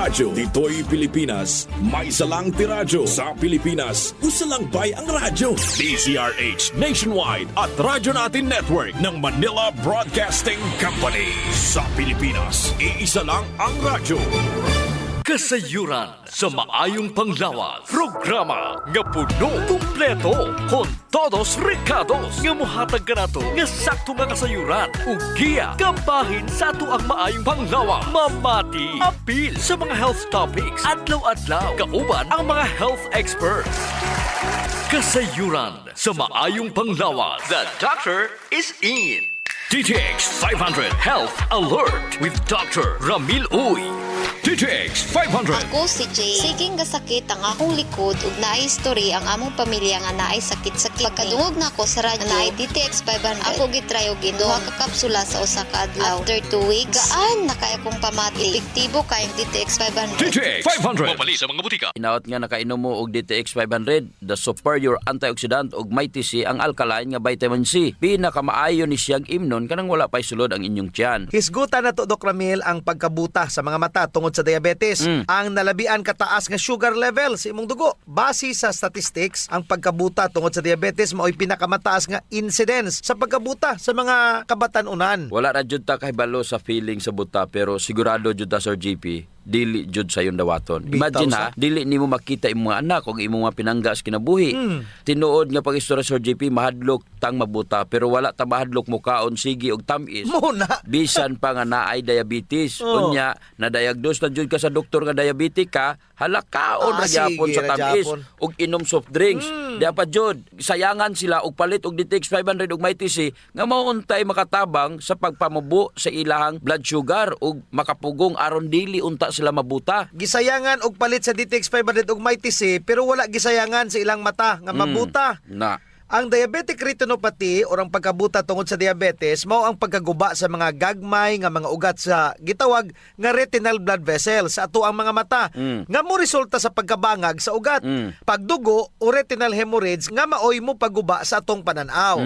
radyo. Dito'y Pilipinas, may salang tiradyo. Sa Pilipinas, usalang bay ang radyo. DZRH Nationwide at Radyo Natin Network ng Manila Broadcasting Company. Sa Pilipinas, iisa lang ang radyo. Kasayuran sa maayong panglawas. Programa nga puno kumpleto kon todos recados nga mohatag kanato nga sakto nga kasayuran ug giya kabahin sa ato ang maayong panglawas. Mamati apil sa mga health topics adlaw-adlaw kauban ang mga health experts. Kasayuran sa maayong panglawas. The doctor is in. DTX 500 Health Alert with Dr. Ramil Uy. DTX 500. Ako si Jay. Siging gasakit ang akong likod ug naay history ang among pamilya nga naay sakit-sakit. Pagkadungog na ako sa radyo naay DTX 500. Ako gitry og duha ka kapsula sa usa ka adlaw. After 2 weeks, gaan na kay akong pamati. Epektibo kay ang DTX 500. DTX 500. Mapali sa mga butika. Inaot nga nakainom mo og DTX 500, the superior antioxidant ug mighty C ang alkaline nga vitamin C. Pinakamaayo ni siyang imnon kanang wala pay sulod ang inyong tiyan. Hisgutan na to, Doc Ramil, ang pagkabuta sa mga mata tungod sa diabetes. Ang nalabian kataas nga sugar level sa imong dugo. Base sa statistics, ang pagkabuta tungod sa diabetes mao'y pinakamataas nga incidence sa pagkabuta sa mga kabatanunan. Wala ra jud ta kahibalo sa feeling sa buta pero sigurado jud ta Sir GP dili jud sa yung dawaton. Imagine ha, dili nimo makita imong mga anak kung imong mga pinanggas kinabuhi. Tinuod nga pag-istorya Sir JP mahadlok tang mabuta pero wala ta mahadlok mo kaon sige og tamis. Muna. Bisan pa nga naay diabetes. Unya na diagnose na jud ka sa doktor nga diabetic ka, halakaon ra gyapon sa tamis og inom soft drinks. Dapat jud sayangan sila og palit og DTX 500 og mighty C nga mauntay makatabang sa pagpamubo sa ilahang blood sugar ug makapugong aron dili unta sila mabuta. Gisayangan og palit sa DTX 500 og mighty C pero wala gisayangan sa ilang mata nga mabuta. Na Ang diabetic retinopathy o ang pagkabuta tungod sa diabetes mao ang pagkaguba sa mga gagmay nga mga ugat sa gitawag nga retinal blood vessels sa ato ang mga mata nga mo resulta sa pagkabangag sa ugat, pagdugo o retinal hemorrhage nga maoy mo paguba sa atong pananaw.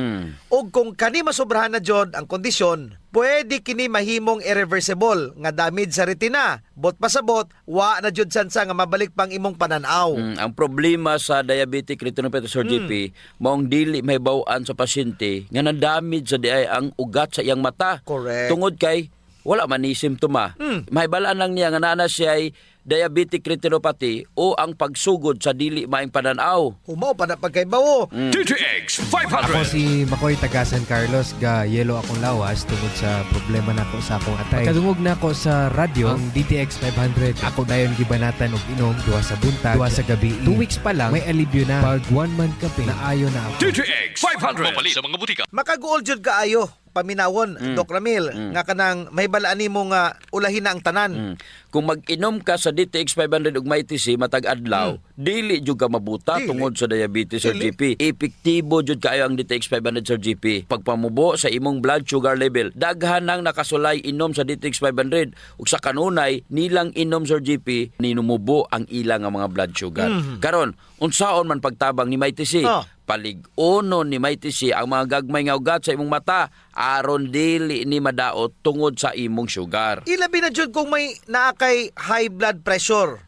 Ug kung kani masobrahan na jud ang kondisyon, pwede kini mahimong irreversible nga damage sa retina. Bot pasabot, wa na jud sansa nga mabalik pang imong pananaw. ang problema sa diabetic retinopathy Sir GP, maong dili mahibaw-an sa pasyente nga na-damage sa diay ang ugat sa iyang mata. Correct. Tungod kay wala man ni simptoma. Mahibalaan lang niya nga naa siya ay diabetic retinopathy o ang pagsugod sa dili maayong pananaw. Humaw pa na pagkaibawo. DTX Ako 500. si Makoy taga San Carlos, ga yelo akong lawas tungod sa problema nako sa akong atay. Pagkadungog nako sa radyo, ang DTX 500, ako dayon gibanatan og inom duha sa buntag, duha sa gabi. 2 weeks pa lang may alibyo na. Pag 1 month kape, naayo na ako. DTX 500. Mapali sa mga butika. Makaguol jud kaayo paminawon, Doc Ramil, nga kanang mahibalaan nimo nga ulahin na ang tanan. Kung mag-inom ka sa DTX 500 ug mighty C matag adlaw, dili jud ka mabuta Dili. tungod sa diabetes Sir Dili. GP. Epektibo jud kaayo ang DTX 500 Sir GP. Pagpamubo sa imong blood sugar level, daghan nang nakasulay inom sa DTX 500 ug sa kanunay nilang inom Sir GP ninumubo ang ilang nga mga blood sugar. Karon, unsaon man pagtabang ni mighty C? Palig-unon ni mighty C ang mga gagmay nga ugat sa imong mata aron dili ni madaot tungod sa imong sugar. Ilabi na jud kung may naakay high blood pressure.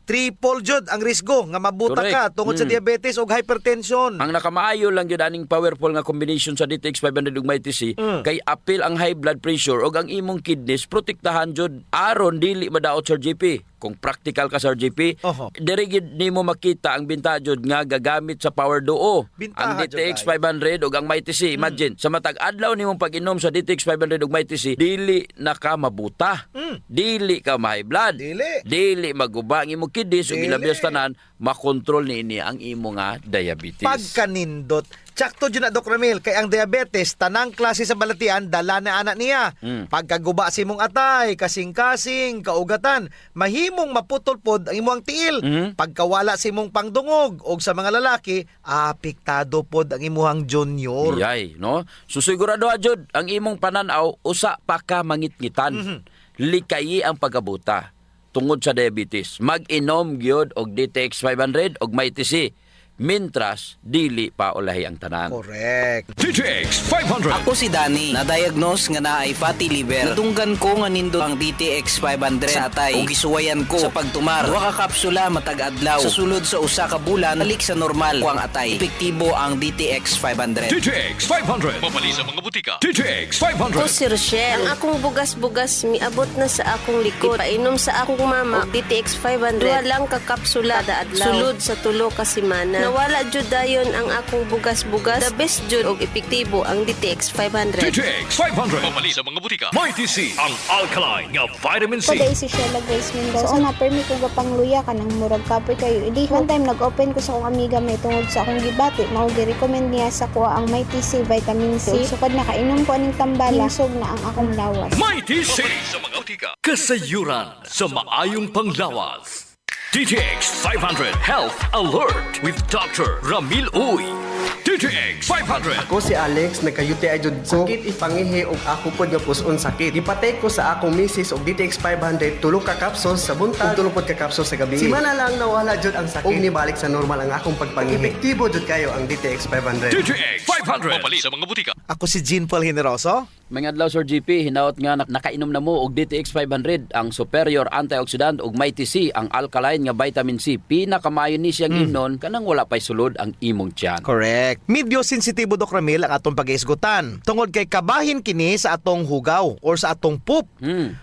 Triple jud ang risgo nga mabuta Correct. ka tungod sa diabetes o hypertension. Ang nakamaayo lang yun aning powerful nga combination sa DTX 500 ug mighty C kay apil ang high blood pressure ug ang imong kidneys protektahan jud aron dili madaot Sir GP. Kung practical ka Sir GP, Oho. diri gid nimo makita ang binta jud nga gagamit sa power duo. Bintaha Ang jud DTX ay. 500 ug ang mighty C. Imagine, sa matag adlaw nimong pag-inom sa DTX 500 ug mighty C, dili na ka mabuta. Dili ka ma-high blood. Dili. maguba ang imong kidneys ug Dili. ilabias tanan makontrol niini ang imo nga diabetes. Pagkanindot. Tsakto dyan na, Doc Ramil, kay ang diabetes, tanang klase sa balatian, dala na anak niya. Pagkaguba si mong atay, kasing-kasing, kaugatan, mahimong maputol pod ang imong tiil. Pagkawala si mong pangdungog, o sa mga lalaki, apektado pod ang imuhang junior. Yay, no? So sigurado jud ang imong pananaw usa pa ka mangitngitan. Likayi ang pagabuta tungod sa diabetes. Mag-inom gyud og DTX 500 og mighty C. Mintras dili pa ulahi ang tanan. Correct. DTX 500. Ako si Danny, na-diagnose nga naay fatty liver. Natunggan ko nga nindo ang DTX 500 sa atay ug gisuwayan ko sa pagtumar. Duha ka kapsula matag adlaw. Sa sulod sa usa ka bulan, balik sa normal ko ang atay. Epektibo ang DTX 500. DTX 500. Mabali sa mga butika. DTX Ako 500. si Rochelle. Ang akong bugas-bugas miabot na sa akong likod. Painom sa akong mama og DTX 500. Duha lang ka kapsula kada adlaw. Sulod sa tulo ka semana. Nawala jud dayon ang akong bugas-bugas. The best jud og epektibo ang DTX 500. DTX 500. Mabali sa mga butika. Mighty C, ang alkaline nga vitamin C. Paday si Sheila Grace Mendoza. So, na-permit ko pangluya ka ng murag kapoy kayo. Idi, one time nag-open ko sa akong amiga may tungod sa akong gibati. Mao gi-recommend niya sa kuha ang Mighty C Vitamin C. Sukad nakainom ko aning tambala. Hinsog na ang akong lawas. Mighty C. Mabali sa mga butika. Kasayuran sa maayong panglawas. DTX 500. Health Alert with Dr. Ramil Uy. DTX 500. Ako si Alex, nagka-UTI jud ko. Sakit ipangihi og ako pod nga puson sakit. Ipatay ko sa akong misis og DTX 500 tulo ka capsules sa buntag, tulo pod ka capsules sa gabi. Simana lang nawala jud ang sakit. Og nibalik sa normal ang akong pagpangihi. Epektibo jud kayo ang DTX 500. DTX 500. Mabali sa mga butika. Ako si Jean Paul Generoso. Mga adlaw Sir GP, hinaot nga nakainom na mo og DTX 500 ang superior antioxidant ug Mighty C ang alkaline nga vitamin C. Pinakamayo ni siyang imnon kanang wala pay sulod ang imong tiyan. Correct. Medyo sensitibo Dok Ramil ang atong pag-iisgutan. Tungod kay kabahin kini sa atong hugaw or sa atong poop.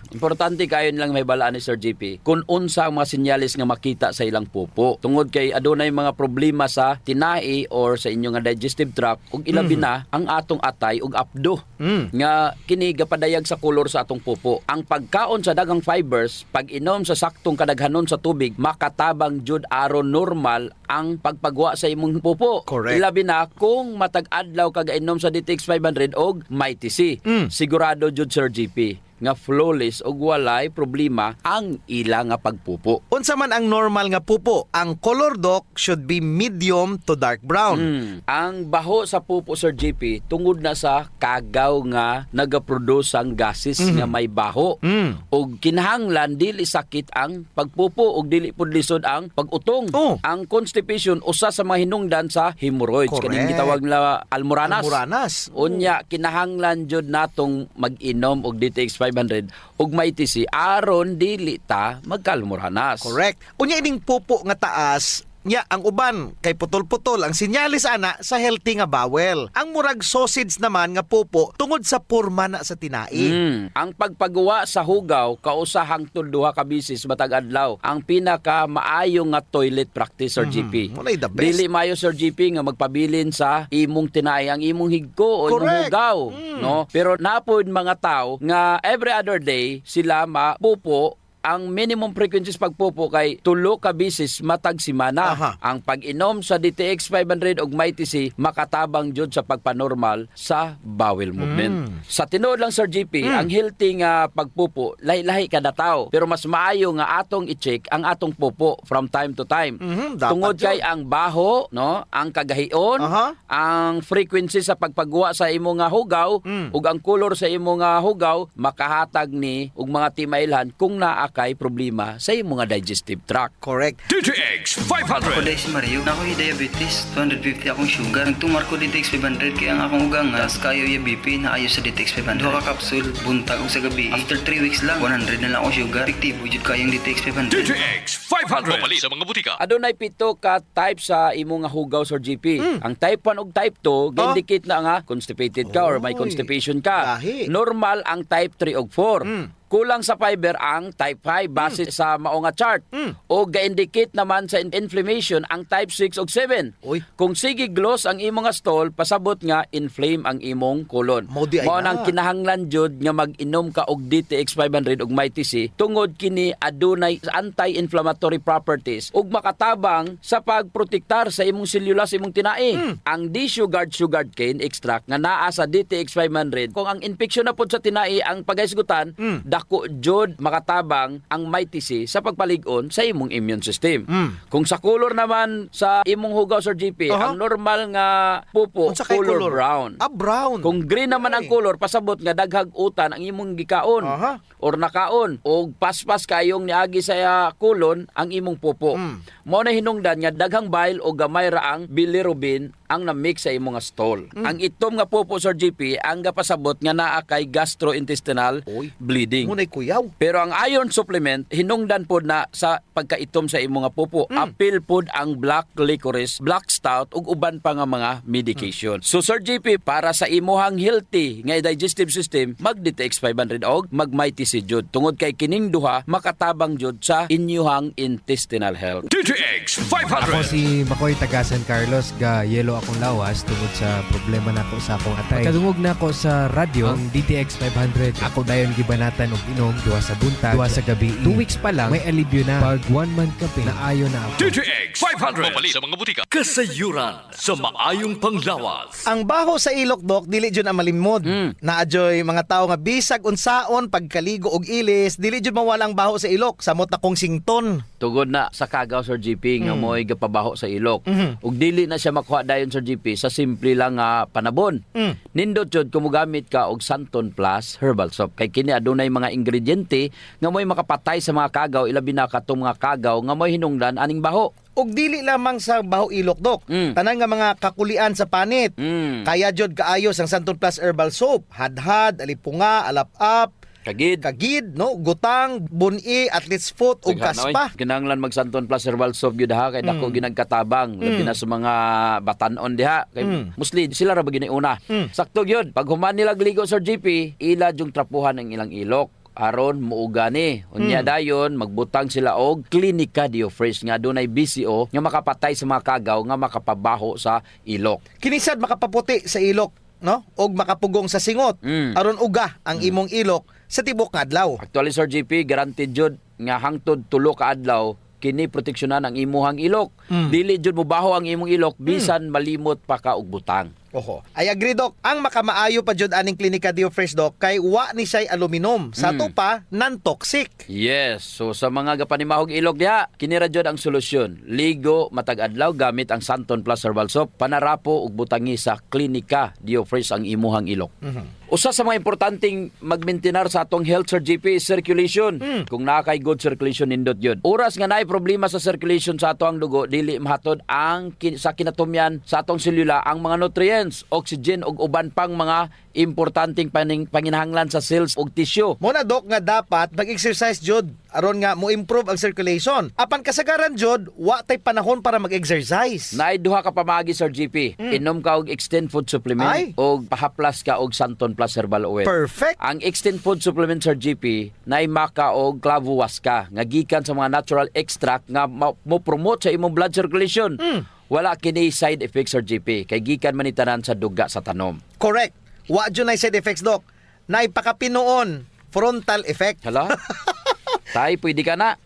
Importante kayo nilang may balaan ni Sir GP kung unsa ang mga sinyalis nga makita sa ilang pupo. Tungod kay adunay mga problema sa tinai or sa inyong nga digestive tract ug ilabi na ang atong atay ug apdo. Nga kini gapadayag sa kolor sa atong pupo. Ang pagkaon sa daghang fibers, pag inom sa saktong kadaghanon sa tubig, makatabang jud aron normal ang pagpagwa sa imong pupo. Correct. Ilabi na kung matag adlaw kag inom sa DTX 500 og Mighty C. Sigurado jud Sir GP nga flawless og walay problema ang ila nga pagpupo. Unsa man ang normal nga pupo, ang color Dok should be medium to dark brown. Ang baho sa pupo Sir GP tungod na sa kagaw nga nagaproduce ang gases nga may baho. Og kinahanglan dili sakit ang pagpupo og dili pud lisod ang pag-utong. Ang constipation usa sa mga hinungdan sa hemorrhoids. Correct. Kaning gitawag na almoranas. Almoranas. Unya kinahanglan jud natong mag-inom og DTX 500 ug Mighty C aron dili ta magkalmoranas. Correct. Unya ining pupo nga taas, nya ang uban kay putol-putol ang sinyalis ana sa healthy nga bowel. Ang murag sausage naman nga pupo tungod sa porma na sa tinai. Ang pagpagawa sa hugaw kausa hangtod duha ka bisis matag adlaw ang pinaka maayo nga toilet practice Sir GP. Walay the best. Dili maayo Sir GP nga magpabilin sa imong tinai ang imong higko o imong Correct. hugaw, no? Pero napod mga tao nga every other day sila mapupo ang minimum frequencies pagpupo kay tulo ka bisis matag semana. Aha. Ang pag-inom sa DTX 500 ug Mighty C makatabang jud sa pagpanormal sa bowel movement. Sa tinuod lang Sir GP, ang healthy nga pagpupo lahi-lahi kada tawo, pero mas maayo nga atong i-check ang atong pupo from time to time. Dapat Tungod yun. kay ang baho, no, ang kagahion, Aha. ang frequency sa pagpagawa sa imo nga hugaw ug ang color sa imo nga hugaw makahatag ni og mga timailhan kung naa kay problema sa imo nga digestive tract. Correct. DTX Ako 500. dahil si Mario, na ako'y diabetes, 250 akong sugar. Nagtumar ko DTX 500 kaya ang akong ugang nga, kayo yung BP na ayo sa DTX 500. Duha ka kapsul, buntag og sa gabi. After 3 weeks lang, 100 na lang akong sugar. Epektibo jud kayong DTX 500. DTX 500. Mabali sa mga butika. Adunay pito ka type sa imo nga hugaw Sir GP. Ang type 1 ug type 2 indicate na nga constipated ka or may constipation ka. Lahi. Normal ang type 3 ug 4. Kulang sa fiber ang type 5 base sa mao nga chart. O ga-indicate naman sa inflammation ang type 6 ug 7. Uy. Kung sige gloss ang imong nga stool, pasabot nga inflame ang imong colon. Mao di ay Mao na. nang kinahanglan jud nga mag-inom ka og DTX 500 ug Mighty C tungod kini adunay anti-inflammatory properties ug makatabang sa pagprotektar sa imong selula sa imong tinai. Ang desugared sugared cane extract nga naa sa DTX 500 kung ang infeksyon na pud sa tinai ang pagahisgutan, dako jud makatabang ang mighty C sa pagpalig-on sa imong immune system. Kung sa color naman sa imong hugaw Sir GP, ang normal nga pupo Unsa kay color brown. Brown. Kung green naman ang color, pasabot nga daghag utan ang imong gikaon or nakaon o paspas kayong niagi sa kulon ang imong pupo. Mao na hinungdan nga daghang bile o gamay ra ang bilirubin ang na-mix sa imong stool. Ang itom nga pupo Sir GP ang gapasabot nga naa kay gastrointestinal bleeding. Munay kuyaw. Pero ang iron supplement hinungdan pod na sa pagkaitom sa imong nga pupo. Apil pod ang black licorice, black stout ug uban pa nga mga medication. So Sir GP, para sa imuhang healthy nga digestive system, mag DTX 500 og mag Mighty C jud. Tungod kay kining duha makatabang jud sa inyuhang intestinal health. DTX Ako 500. si Makoy taga San Carlos, ga yelo akong lawas tungod sa problema nako sa akong atay. Kadungog nako sa radyo ang DTX 500. Ako dayon gibanatan og inom duha sa buntag, duha sa gabi. 2 weeks pa lang may alibyo na. Pag 1 month kape na ayo na ako. DTX 500. Mapalit sa mga butika. Kasayuran sa maayong panglawas. Ang baho sa ilok, Dok, dili jud ang malimod. Naadyoy mga tao nga bisag unsaon pagkaligo og ilis, dili jud mawala ang baho sa ilok. Samot na kong sington. Tugod na sa kagaw Sir GP nga mo'y gapabaho sa ilok. Ug dili na siya makuha dayon Sir GP sa simple lang nga panabon. Nindot jud kung mogamit ka og Santon Plus herbal soap kay kini adunay mga ingrediente nga mo'y makapatay sa mga kagaw, ilabi na katong mga kagaw nga mo'y hinungdan aning baho. Og dili lamang sa baho ilok, Dok. Tanan nga mga kakulian sa panit. Kaya jud kaayos ang Santon Plus herbal soap. Hadhad, alipunga, alap-up, kagid, no, gutang, buni, athlete's foot ug kaspa. Kinahanglan mag Santon Plus herbal soap gyud ha kay dako ginagkatabang labi na sa mga batan-on diha kay mostly sila ra ba giniuna. Sakto gyud pag human nila ligo Sir GP, ila jung trapuhan ang ilang ilok aron muuga ni. Unya dayon magbutang sila og Clinica Diofresh nga dunay BCO nga makapatay sa mga kagaw nga makapabaho sa ilok. Kinisad makapaputi sa ilok, no? Og makapugong sa singot. Aron uga ang imong ilok sa tibok nga adlaw. Actually Sir GP, guaranteed jud nga hangtod 3 ka adlaw kini proteksyonan ang imuhang ilok. Dili jud mobaho ang imong ilok bisan malimot pa ka og butang. Oho. I agree, Dok. Ang makamaayo pa jud aning Clinica Diofresh, Dok, kay wa ni siya'y aluminum. Sa to pa, non-toxic. Yes. So sa mga gapanimahog ilok diha, kini ra jud ang solusyon. Ligo matag adlaw gamit ang Santon Plus herbal soap, panarapo ug butangi sa Clinica Diofresh ang imuhang ilok. Usa sa mga importanteng magmaintenar sa atong health Sir GP is circulation. Kung naa kay good circulation nindot yun. Oras nga naay problema sa circulation sa atong dugo, dili mahatod ang sa kinatumyan sa atong selula ang mga nutrients, oxygen ug uban pang mga importanteng panginahanglan sa cells ug tissue. Muna, Dok, nga dapat mag-exercise jud aron nga mo improve ang circulation. Apan kasagaran jud, wa tay panahon para mag-exercise. Naay duha ka pamagi Sir GP. Inom ka og extend food supplement og pahaplas ka og Santon Plus herbal oil. Perfect. Ang extend food supplement Sir GP naay maka og clavo waska nga gikan sa mga natural extract nga mo promote sa imong blood circulation. Wala kini side effects Sir GP kay gikan man ni tanan sa duga sa tanom. Correct. Wa jud nay side effects, Dok. Nay pakapinoon frontal effect. Hala? Tay, pwede ka na.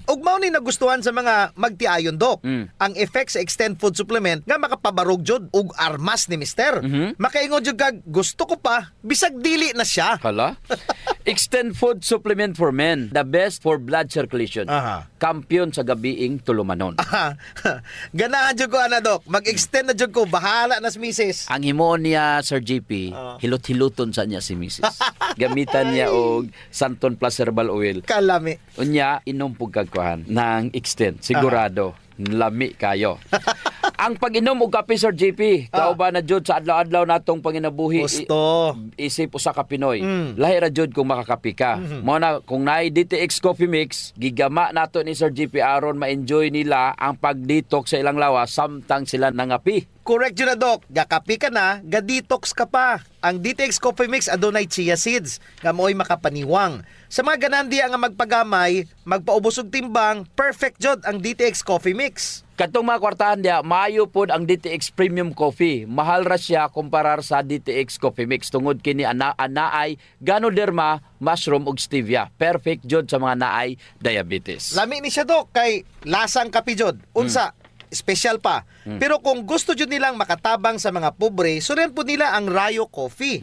Ug mao ni nagustuhan sa mga magtiayon, Dok. Ang effect sa extend food supplement nga makapabarog jud ug armas ni mister. Makaingon jud kag gusto ko pa bisag dili na siya. Hala? Extend food supplement for men, the best for blood circulation. Kampiyon sa gabiing tulumanon. Ganahan jud ko ana, Dok. Mag-extend na jud ko, bahala na si Mrs. Ang himoon niya Sir GP, hilot-hiluton sa niya si Mrs. Gamitan niya og Santon Plus herbal oil. Kalami. Unya inom pug kagkuhan ng extend, sigurado lami kayo. Ang pag-inom og kape Sir GP, kauban na jud sa adlaw-adlaw natong panginabuhi. Gusto. Isip usa ka Pinoy. Lahi ra jud kung makakape ka. Mao na kung naay DTX Coffee Mix, gigama nato ni Sir GP aron ma-enjoy nila ang pag-detox sa ilang lawas samtang sila nangapi. Correct yun na, Dok. Gakapi ka na, ga-detox ka pa. Ang DTX Coffee Mix adunay chia seeds nga mo'y makapaniwang. Sa mga ganandiya nga magpagamay, magpaubos og timbang, perfect jud ang DTX Coffee Mix. Katong mga kwartahan diya, maayo pod ang DTX Premium Coffee. Mahal ra siya kumparar sa DTX Coffee Mix tungod kini anaay Ganoderma, mushroom ug stevia. Perfect jud sa mga naay diabetes. Lami ni siya, Dok, kay lasang kape jud. Unsa, special pa. Pero kung gusto jud nilang makatabang sa mga pobre, sunan po nila ang Rayo Coffee.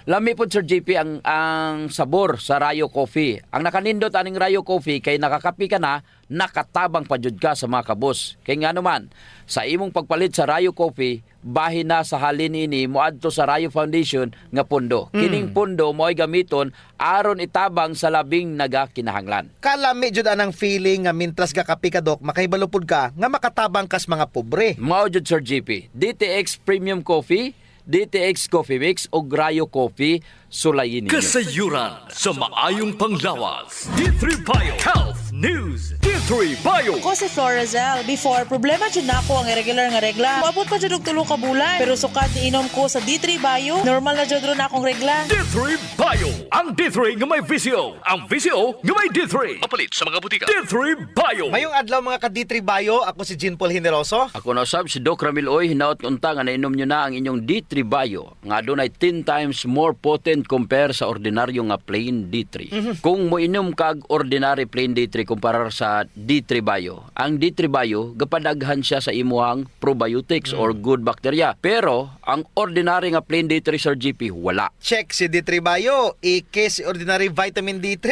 Lami po Sir JP ang sabor sa Rayo Coffee. Ang nakanindot aning Rayo Coffee kay nakakapi ka na, nakatabang pa jud ka sa mga kabos. Kay nga naman, sa imong pagpalit sa Rayo Coffee, bahin na sa halin ini moadto sa Rayo Foundation nga pundo. Kining pundo mo'y gamiton aron itabang sa labing nagakinahanglan. Kalami jud anang feeling nga mintras ka kapi ka dok, makahibalupod ka nga makatabang kas mga pobre. Mao jud Sir JP, DTX Premium Coffee, DTX Coffee Mix o Rayo Coffee, sulayin ninyo. Kasayuran sa maayong panglawas. D3 Bio Health News. D3 Bio. Ako si Florazel. Before, problema dyan na ako ang irregular nga regla. Maabot pa dyan og 3 ka bulan. Pero sukat ni inom ko sa D3 Bio, normal na dyan ron akong regla. D3 Bio. Ang D3 nga may VCO. Ang VCO nga may D3. Mapalit sa mga butika. D3 Bio. Mayong adlaw mga ka-D3 Bio, ako si Jean Paul Generoso. Ako na usab si Doc Ramil Oy, hinaot unta nga nainom nyo na ang inyong D3 Bio nga adunay 10 times more potent compare sa ordinaryo nga plain D3. Kung moinom kag ordinary plain D3 kumpara sa D3 Bio, ang D3 Bio gapadaghan siya sa imuhang probiotics or good bacteria. Pero ang ordinary nga plain D3 Sir GP wala. Check si D3 Bio, ike si ordinary vitamin D3.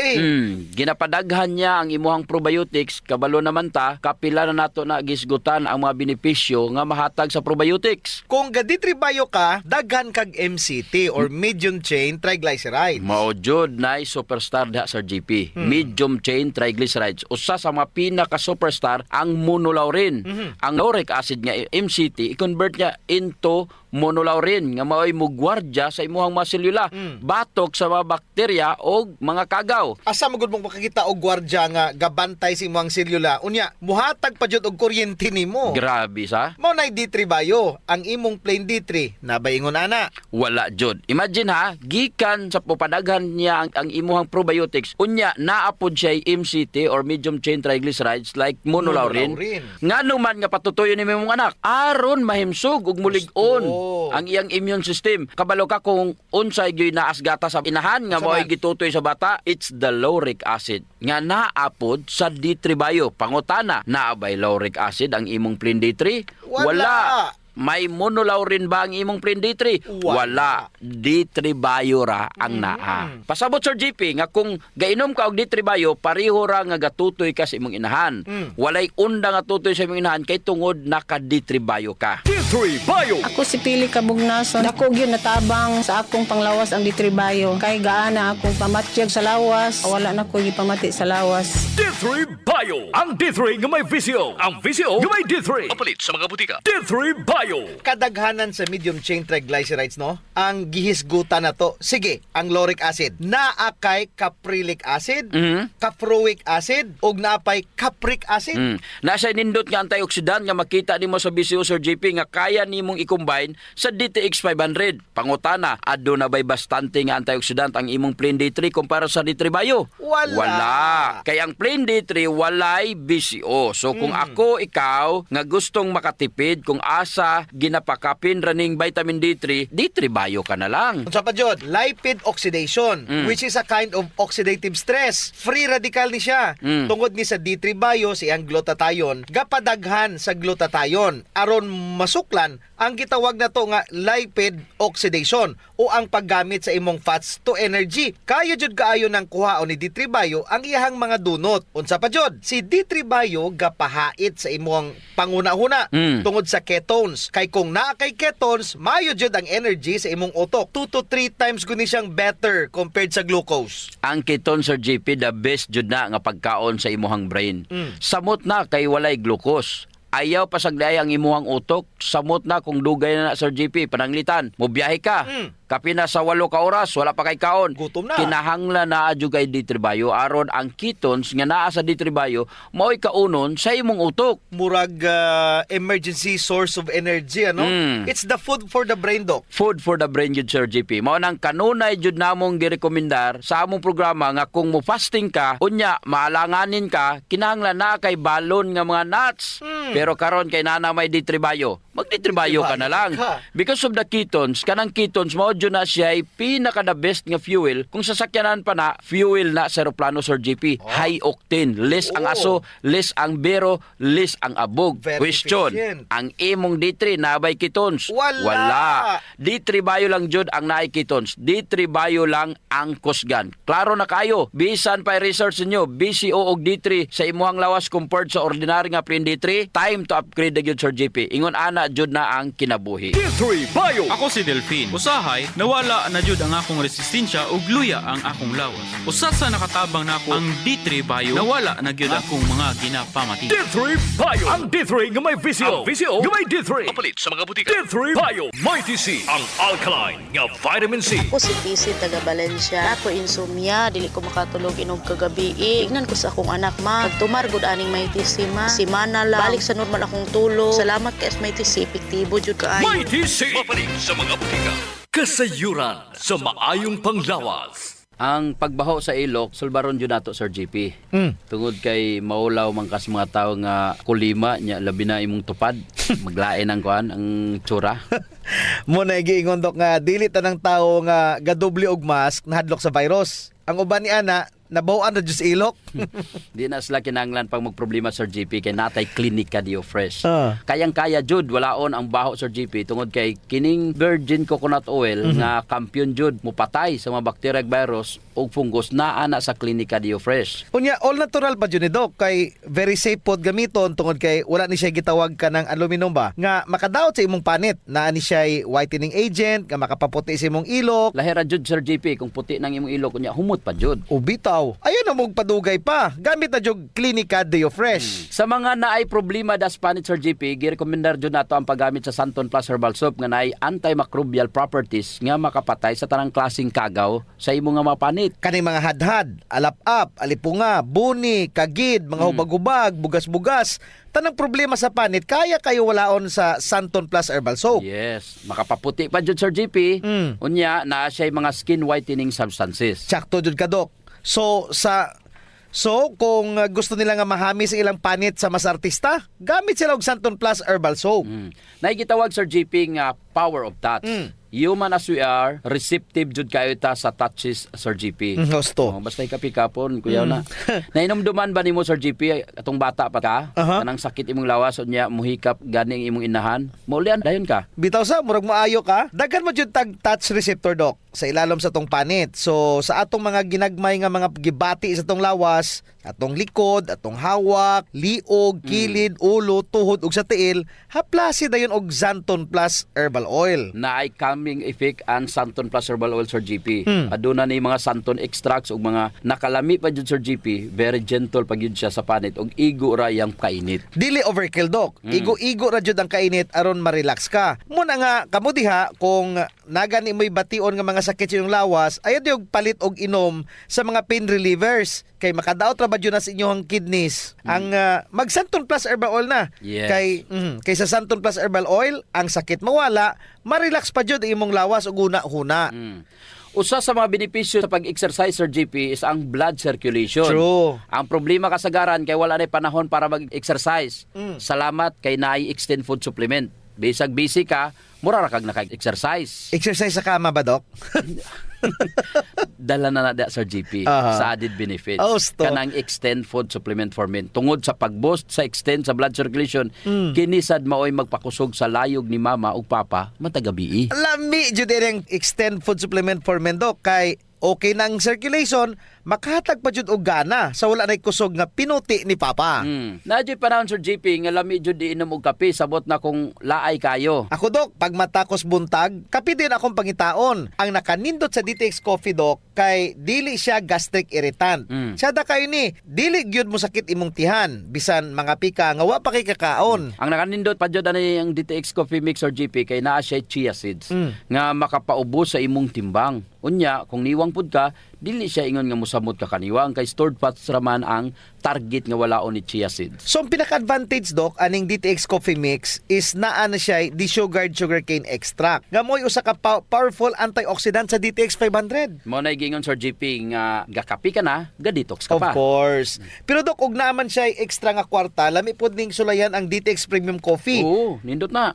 Ginapadaghan niya ang imuhang probiotics, kabalo naman ta, kapila na nato na gisgutan ang mga benepisyo nga mahatag sa probiotics. Kung ga D3 Bio ka, daghan kag MCT or medium chain triglycerides. Mao jud nay superstar diha sa GP. Medium chain triglycerides. Usa sa mga pinaka superstar ang monolaurin. Ang lauric acid nga MCT i-convert niya into monolaurin nga mao'y mugwardya sa imuhang mga selula, batok sa mga bakterya o mga kagaw. Asa magud mong makakita og gwardya nga gabantay sa imong selula? Unya, muhatag pa jud og kuryente nimo. Grabe sa. Mao nay D3 Bio, ang imong plain D3 nabaingon ana. Wala jud. Imagine ha, gikan sa pupadaghan niya ang imuhang probiotics, unya naapod siya MCT or medium chain triglycerides like monolaurin. Ngano man nga patutuyo ni imong anak aron mahimsog ug mulig-on ang iyang immune system. Kabalo ka kung unsay gyud naasgata sa inahan nga mao'y gitutoy sa bata, it's the lauric acid nga naapod sa D3 Bio. Pangutana, naabay lauric acid ang imong plain D3? Wala. May monolaurin ba ang imong plain D3? Wala. D3 Bio ra ang naa. Pasabot Sir GP nga kung gainom ka og D3 Bio, pareho ra nga gatutoy ka sa imong inahan. Walay unda nga tutoy sa imong inahan kay tungod naka D3 Bio ka. D3 Bio. Ako si Pili Kabugnason. Dako gyud natabang sa akong panglawas ang D3 Bio. Kay gaana akong pamatyag sa lawas, wala na ko gipamati sa lawas. D3 Bio. Ang D3 nga may VCO. Ang VCO nga may D3. Mapalit sa mga butika. D3 Bio. Kadaghanan sa medium chain triglycerides, no? Ang gihisgutan na to. Sige, ang lauric acid. Naakay caprilic acid, caproic acid, ug naapay capric acid. Nasa nindot nga antioxidant nga makita nimo sa BCO Sir JP nga kaya nimong i-combine sa DTX 500. Pangutana, aduna bay bastante nga antioxidant ang imong plain D3 kumpara sa D3 Bio? Wala. Kay ang plain D3 walay BCO. So kung ako, ikaw, nga gustong makatipid kung asa ginapakapin raning vitamin D3, D3 Bio ka na lang. Unsa pa jud? Lipid oxidation, which is a kind of oxidative stress. Free radical ni siya. Tungod ni sa D3 Bio siyang glutathione, gapadaghan sa glutathione aron masuklan ang gitawag na to nga lipid oxidation o ang paggamit sa imong fats to energy. Kaya jud kaayo ng kuhaon ni D3 Bio ang iyahang mga dunot. Unsa pa jud? Si D3 Bio gapahait sa imong panguna-huna tungod sa ketones. Kay kung naa kay ketones, mayo jud ang energy sa imong utok. 2 to 3 times guni siyang better compared sa glucose. Ang ketone Sir JP the best jud na nga pagkaon sa imuhang brain. Samot na kay walay glucose. Ayaw pasagday ang imuhang utok, samot na kung dugay na Sir JP, pananglitan, mobiyahe ka. Kapina sa 8 ka oras, wala pa kay kaon. Gutom na. Kinahanglan na adyo kay D3 Bio aron ang ketones nga naa sa D3 Bio mao'y kaunon sa imong utok. Murag emergency source of energy, ano? It's the food for the brain, Doc. Food for the brain jud Sir JP. Mao nang kanunay jud namong girekomendar sa among programa nga kung mo fasting ka, unya maalanganin ka, kinahanglan na kay balon nga mga nuts. Pero karon kay nana may D3 Bio, magditribayo ka na lang. Because of the ketones, kanang ketones mao jud na siya ay pinaka the best nga fuel kung sasakyanan pa na fuel na sa eroplano, Sir JP. High octane, less ang aso, less ang bero, less ang abog. Very Question, efficient. ang imong D3 nabay ketones? Wala. D3 bio lang jud ang naay ketones. D3 bio lang ang kusgan. Klaro na kayo. Bisan pa research niyo, BCO og D3 sa imuhang lawas compared sa ordinary nga plain D3, time to upgrade na gyud, Sir JP. Ingon ana jud na ang kinabuhi. D3 Bio. Ako si Delphine. Usahay, nawala na jud ang akong resistensya ug luya ang akong lawas. Usa sa nakatabang nako ang D3 Bio, nawala na gyud akong mga ginapamati. D3 Bio. Ang D3 nga may VCO. Ang VCO nga may D3. Mapalit sa mga butika. D3 Bio. May TC. Ang alkaline nga vitamin C. Ako si TC taga Valencia. Ako insomnia, dili ko makatulog inog kagabi. Ignan ko sa akong anak ma. Pagtumar gud aning may TC ma. Simana lang. Balik sa normal akong tulog. Salamat kay may TC, epektibo jud kaayo. May TC. Mapalit sa mga butika. Kasayuran sa maayong panglawas. Ang pagbaho sa ilok, sulbaron jud nato, Sir JP. Tungod kay maulaw man kas mga tawo nga kulima nya labi na imong tupad. Maglain ang kuan ang tsura. Mo na giingon dok nga dili tanang tawo nga gadoble og mask nahadlok sa virus. Ang uban ni ana nabawan na jud sa ilok. Di na sila kinanglan pag magproblema, Sir JP, kay natay Clinica Dio Fresh. Kayang-kaya jud walaon ang baho, Sir JP, tungod kay kining virgin coconut oil nga kampiyon jud mupatay sa mga bacteria ug virus ug fungus naa na sa Clinica Dio Fresh. Unya all natural pa jud ni dok kay very safe pod gamiton tungod kay wala ni siya gitawag ka ng aluminum ba nga makadaot sa imong panit. Naa ni siya whitening agent nga makapaputi sa imong ilok. Lahira jud, Sir JP, kung puti nang imong ilok unya humot pa jud. Ubitaw. Ayun na mong padugay pa. Gamit na jud Clinica Dio Fresh. Sa mga naay problema das panit, Sir JP, girekomendar jud nato ang paggamit sa Santon Plus Herbal Soap nga naay antimicrobial properties nga makapatay sa tanang klaseng kagaw sa imong nga mapanit. Kaning mga hadhad, alap-ap, alipunga, buni, kagid, mga hubag-hubag, bugas-bugas, tanang problema sa panit, kaya kayo walaon sa Santon Plus Herbal Soap. Yes, makapaputi pa jud, Sir JP. Unya na siya mga skin whitening substances. Sakto jud ka, Dok. So kung gusto nila nga mahami sa ilang panit sa mas artista, gamit sila og Santon Plus Herbal Soap. Naigitawag, Sir JP, nga power of touch. Human as we are, receptive jud kayo ta sa touches, Sir JP. Gusto. Basta ikapikapon, kuya na. Nainomduman ba nimo, Sir JP, atong bata pa ka? Kanang sakit imong lawas unya muhikap ganing imong inahan? Maulian dayon ka. Bitaw sa murag maayo ka. Daghan mo jud tag touch receptor, Dok, sa ilalom sa tong panit. So sa atong mga ginagmay nga mga gibati sa tong lawas, atong likod, atong hawak, liog, kilid, ulo, tuhod ug sa tiil, haplasi dayon og Santon Plus Herbal Oil. Naay calming effect ang Santon Plus Herbal Oil, Sir JP. Aduna ni mga Santon extracts ug mga nakalami pa jud, Sir JP. Very gentle pa gyud siya sa panit ug igo ra yang kainit. Dili overkill, Dok. Igo-igo ra jud ang kainit aron ma-relax ka. Muna nga kamo diha kung nagani mo'y bation nga mga sakit sa inyong lawas, ayaw diog palit og inom sa mga pain relievers kay makadaot ra ba jud na sa inyong kidneys. Ang mag Santon Plus Herbal Oil na. Yes. Kay sa Santon Plus Herbal Oil, ang sakit mawala, ma-relax pa jud imong lawas ug una-huna. Usa sa mga benepisyo sa pag-exercise, Sir JP, is ang blood circulation. True. Ang problema kasagaran kay wala na panahon para mag-exercise. Salamat kay naay extend food supplement. Bisag busy ka, mura ra kag naka-exercise. Exercise sa kama ba, Dok? Dala na Sir JP, sa added benefits. Kanang extend food supplement for men. Tungod sa pag-boost sa extend sa blood circulation, kinisad maoy magpakusog sa layog ni mama ug papa matagabi. Lami jud ang extend food supplement for men, Dok, kay okay nang circulation, makahatag pa jud og gana sa wala nay kusog nga pinuti ni papa. Nadyo panahon, Sir JP, nga lami jud di inom og kape, sabot na kung laay kayo. Ako, Dok, pag matakos buntag, kape din akong pangitaon. Ang nakanindot sa DTX Coffee, Dok, kay dili siya gastric irritant. Siya da kayo ni, dili gyud mo sakit imong tihan, bisan mga pika nga wa pa kay kakaon. Ang nakanindot pa jud ani ang DTX Coffee Mix, Sir JP, kay naa siya chia seeds nga makapaubos sa imong timbang. Unya, kung niwang pud ka, dili siya ingon nga musamot ka kaniwang kay stored fats raman ang target nga walaon ni chia seeds. So ang pinaka-advantage Doc aning DTX Coffee Mix is naa na siya desugared sugarcane extract. Nga mo'y usa ka powerful antioxidant sa DTX 500. Mo na gingon Sir GP nga gakapi ka na, ga-detox ka Of pa. course. Pero Doc, ug naaman siya extra nga kwarta, lami pod ning sulayan ang DTX Premium Coffee. Oo, nindot na.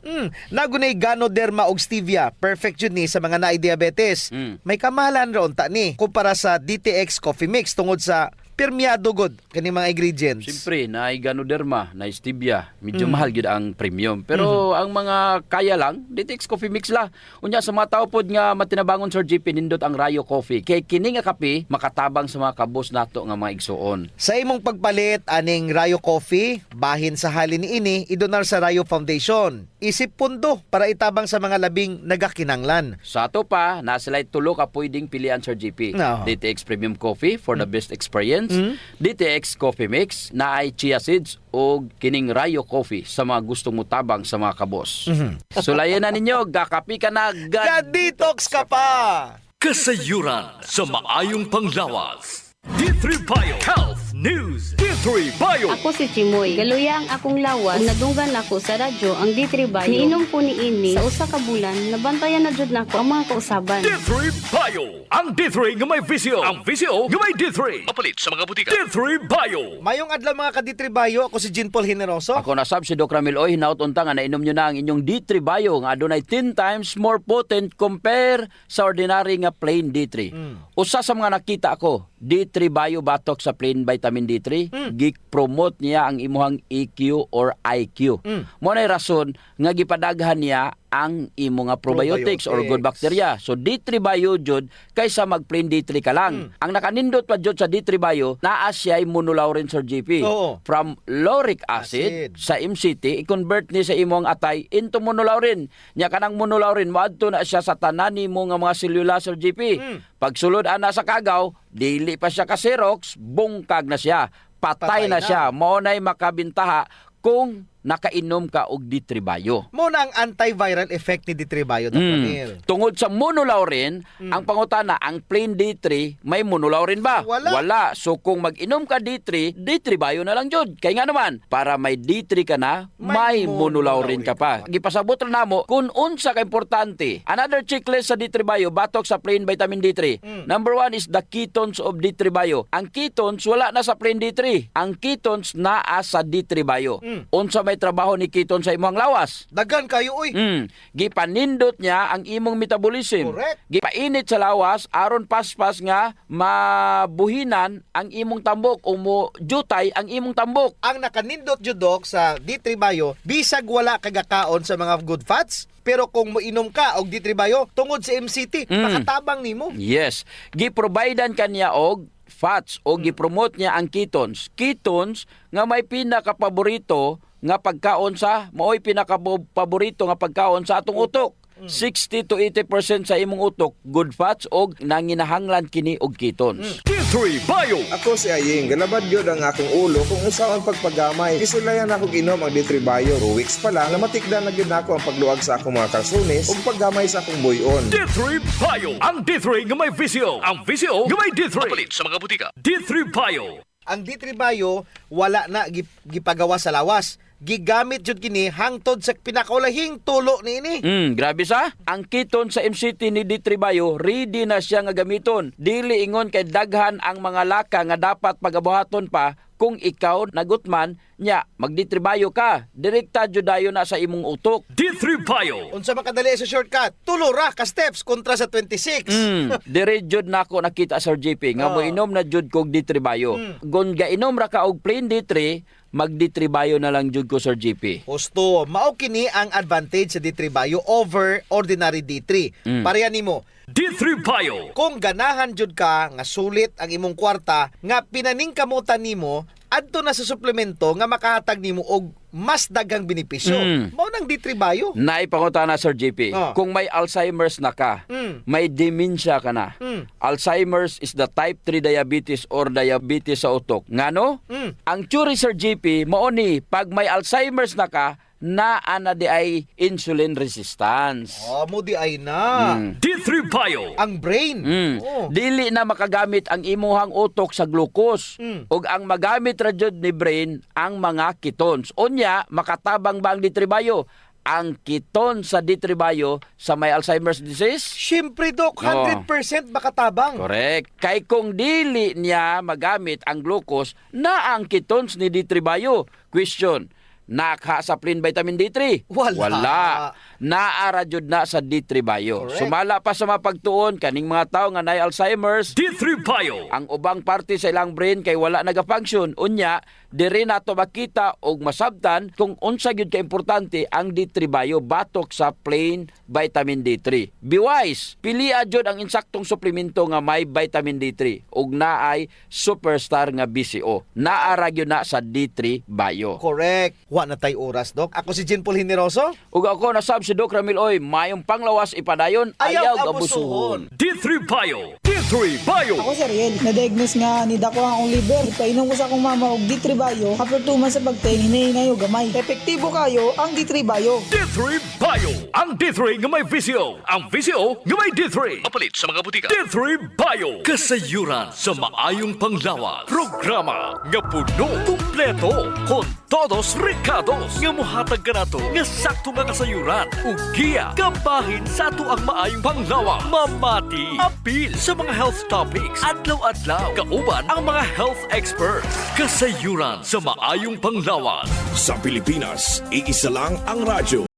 Nagunay Ganoderma og stevia. Perfect yun ni sa mga naay diabetes. May kamahalan ron ta ni kumpara sa DTX Coffee Mix tungod sa permeado god kani mga ingredients. Siyempre, na Ganoderma, na stevia, medyo mahal gid ang premium. Pero ang mga kaya lang, DTX Coffee Mix la. Unya sa mga tao pod nga matinabangon Sir GP nindot ang Rayo Coffee. Kay kini nga kape makatabang sa mga kabos nato nga mga igsuon. Sa imong pagpalit aning Rayo Coffee, bahin sa halin niini idonar sa Rayo Foundation. Isip pundo para itabang sa mga labing nagakinanglan. Sa ato pa, na sila'y tulo ka pwedeng pilian Sir GP. No. DTX Premium Coffee for the best experience. DTX Coffee Mix na ay chia seeds o kining Rayo Coffee sa mga gustong mutabang sa mga kabos. Sulayan na ninyo, gakapi ka na, Ga-detox ka pa! Kasayuran sa maayong panglawas. D3 Bio Health News. D3 Bio. Ako si Chimoy. Galuya ang akong lawas. Ug nadunggan ako sa radyo ang D3 Bio. Niinom ko ni ini sa usa ka bulan. Nabantayan na jud nako ang mga kausaban. D3 Bio. Ang D3 nga may visyo. Ang visyo nga may D3. Mapalit sa mga butika. D3 Bio. Mayong adlaw mga ka-D3 Bio, ako si Jean Paul Generoso. Ako na sab si Doc Ramil Oy, hinaut unta nga nainom nyo na ang inyong D3 Bio nga adunay 10 times more potent compare sa ordinary nga plain D3. Usa sa mga nakita ako, D3 Bio batok sa plain vitamin D3, gi-promote niya ang imuhang EQ or IQ. Mo na rason nga gipadaghan niya ang imo nga probiotics or good bacteria. So D3 Bio jud kaysa mag plain D3 ka lang. Ang nakanindot pa jud sa D3 Bio, naa siya monolaurin Sir GP. From lauric acid sa MCT i-convert ni sa imong atay into monolaurin. Nya kanang monolaurin moadto na siya sa tanan nimo nga mga selula Sir GP. Pagsulod ana sa kagaw, dili pa siya ka Xerox, bungkag na siya. Patay na siya. Mao nay makabintaha kung nakainom ka og D3 Bio. Mo na ang antiviral effect ni D3 Bio, Dr. Ramil. Tungod sa monolaurin, ang pangutana, ang plain D3, may monolaurin ba? Wala. So kung mag-inom ka D3, D3 Bio na lang jud. Kaya nga naman, para may D3 ka na, may monolaurin ka pa. Gipasabot na namo kung unsa ka importante. Another checklist sa D3 Bio, batok sa plain vitamin D3. Number 1 is the ketones of D3 Bio. Ang ketones, wala na sa plain D3. Ang ketones naa sa D3 Bio. Unsa may trabaho ni keton sa imong lawas. Dagan kayo uy. Gipanindot niya ang imong metabolism. Correct. Gipainit sa lawas aron paspas nga mabuhinan ang imong tambok o mo jutay ang imong tambok. Ang nakanindot judok sa D3 Bio, bisag wala kagakaon sa mga good fats, pero kung moinom ka og D3 Bio tungod sa MCT, makatabang nimo. Yes. Giprovidean kaniya og fats o gipromote niya ang ketones. Ketones nga may pinaka-paborito nga pagkaon sa maoy pinaka-paborito nga pagkaon sa atong utok. 60 to 80% sa imong utok good fats og nanginahanglan kini og ketones. D3 Bio. Ako si Aying, galabad yun ang akong ulo kung usaw ang pagpagamay. Isulayan ako ginom ang D3 Bio. 2 weeks pa lang, namatikdan na yun ako ang pagluag sa akong mga kalsunis o paggamay sa akong buyon. D3 Bio. Ang D3 nga may visyo. Ang visyo nga may D3. Mapalit sa mga butika. D3 Bio. Ang D3 Bio, wala na gipagawa sa lawas. Gigamit jud kini hangtod sa pinakaulahing tulo niini. Grabe sa. Ang keton sa MCT ni D3 Bio, ready na siya nga gamiton. Dili ingon kay daghan ang mga laka nga dapat pagabuhaton pa kung ikaw nagutman nya mag D3 Bio ka. Direkta jud dayon na sa imong utok. D3 Bio. Unsa makadali sa shortcut? Tulo ra ka steps kontra sa 26. Dire jud nako nakita Sir JP nga moinom na jud kog D3 Bio. Gon gainom ra ka og plain D3, mag D3 Bio na lang jud ko Sir JP. Husto, mao kini ang advantage sa D3 Bio over ordinary D3. Pareha nimo. D3 Bio. Kung ganahan jud ka nga sulit ang imong kwarta nga pinaningkamutan nimo adto na sa suplemento nga makahatag nimo og mas daghang benepisyo. Mao nang D3 Bio. Naipangutana Sir JP, kung may Alzheimer's na ka, may dementia ka na. Alzheimer's is the type 3 diabetes or diabetes sa utok. Ngano? Ang theory Sir JP, mao ni pag may Alzheimer's na ka, na ana di ay insulin resistance. Mo di ay na. D3 Bio. Ang brain. Dili na makagamit ang imuhang utok sa glucose ug ang magamit ra jud ni brain ang mga ketones. Unya makatabang ba ang D3 Bio? Ang keton sa D3 Bio sa may Alzheimer's disease? Siyempre, Dok, 100% makatabang. Correct. Kay kung dili niya magamit ang glucose na ang ketones ni D3 Bio. Question, nakasaplin vitamin D3? Wala. Naara jud na sa D3 Bio. Correct. Sumala pa sa mapagtuon kaning mga tawo nga nay Alzheimer's, D3 Bio. ang ubang parte sa ilang brain kay wala nagafunction. Unya, diri nato makita og masabtan kung unsa gyud ka importante ang D3 Bio batok sa plain vitamin D3. Be wise, pilia jud ang insaktong suplemento nga may vitamin D3 ug naay superstar nga BCO. Naara gyud na sa D3 Bio. Correct. Wa na tay oras, Dok. Ako si Jean Paul Generoso. Ug ako nasab si Doc Ramil Oy, mayong panglawas ipadayon, ayaw gabusuhon. D3 Bio. D3 Bio. Ako si Ariel, na-diagnose nga ni dako ang akong liver. Painom ko sa akong mama og D3 Bio. After 2 months sa pagtayin, hinahinay og gamay. Epektibo kayo ang D3 Bio. D3 Bio. Ang D3 nga may VCO. Ang VCO nga may D3. Apalit sa mga butika. D3 Bio. Kasayuran sa maayong panglawas. Programa nga puno, kumpleto, con todos recados. Nga muhatag ka nato nga sakto nga kasayuran. Ug giya, kabahin sa ato ang maayong panglawas. Mamati, apil sa mga health topics. Adlaw-adlaw, kauban ang mga health experts. Kasayuran sa maayong panglawas. Sa Pilipinas, iisa lang ang radyo.